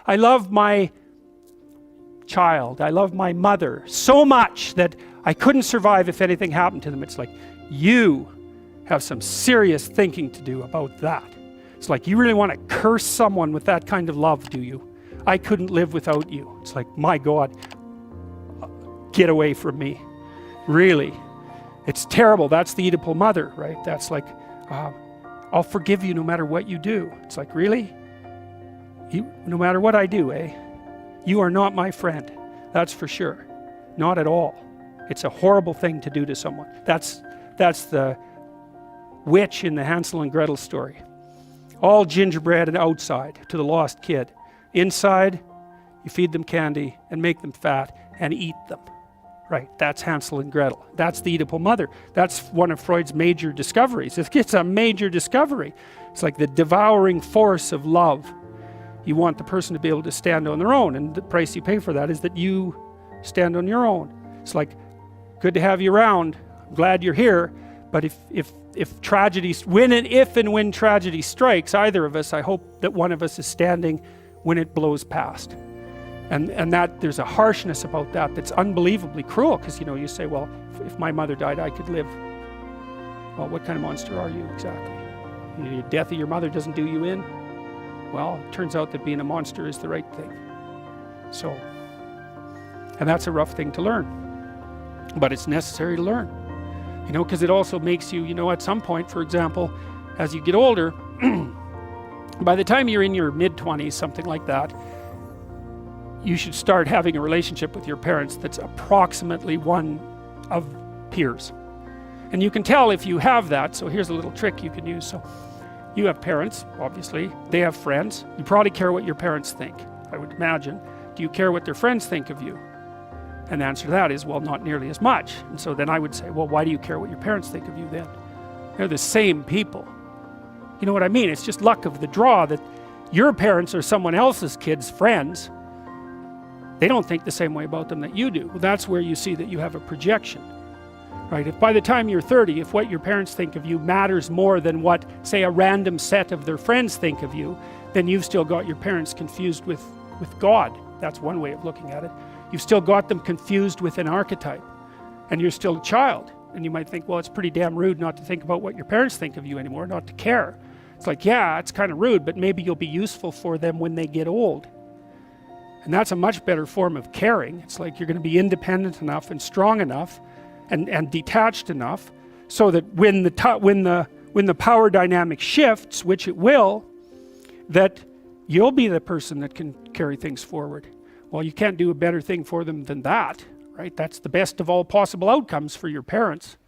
I love my child, I love my mother so much that I couldn't survive if anything happened to them. It's like, you have some serious thinking to do about that. It's like, you really want to curse someone with that kind of love, do you? I couldn't live without you. It's like, my God, get away from me. Really. It's terrible. That's the Eatable Mother, right? That's like, I'll forgive you no matter what you do. It's like, really? No matter what I do, you are not my friend. That's for sure. Not at all. It's a horrible thing to do to someone. That's the witch in the Hansel and Gretel story. All gingerbread and outside to the lost kid. Inside, you feed them candy and make them fat and eat them. Right, that's Hansel and Gretel. That's the Eatable Mother. That's one of Freud's major discoveries. It's a major discovery. It's like the devouring force of love. You want the person to be able to stand on their own, and the price you pay for that is that you stand on your own. It's like, good to have you around. I'm glad you're here. But if tragedy, if and when tragedy strikes either of us, I hope that one of us is standing when it blows past. And that there's a harshness about that that's unbelievably cruel, because you say, well, if my mother died, I could live. Well, what kind of monster are you exactly? The death of your mother doesn't do you in? Well, it turns out that being a monster is the right thing. So, and that's a rough thing to learn, but it's necessary to learn, because it also makes you, at some point, for example, as you get older, by the time you're in your mid-20s, something like that, you should start having a relationship with your parents that's approximately one of peers. And you can tell if you have that. So here's a little trick you can use. So you have parents, obviously. They have friends. You probably care what your parents think, I would imagine. Do you care what their friends think of you? And the answer to that is, well, not nearly as much. And so then I would say, well, why do you care what your parents think of you then? They're the same people. You know what I mean? It's just luck of the draw that your parents are someone else's kids' friends. They don't think the same way about them that you do. Well, that's where you see that you have a projection, right? If by the time you're 30, if what your parents think of you matters more than what, say, a random set of their friends think of you, then you've still got your parents confused with God. That's one way of looking at it. You've still got them confused with an archetype, and you're still a child. And you might think, well, it's pretty damn rude not to think about what your parents think of you anymore, not to care. It's like, yeah, it's kind of rude, but maybe you'll be useful for them when they get old. And that's a much better form of caring. It's like you're going to be independent enough and strong enough and detached enough so that when the power dynamic shifts, which it will, that you'll be the person that can carry things forward. Well, you can't do a better thing for them than that, right? That's the best of all possible outcomes for your parents.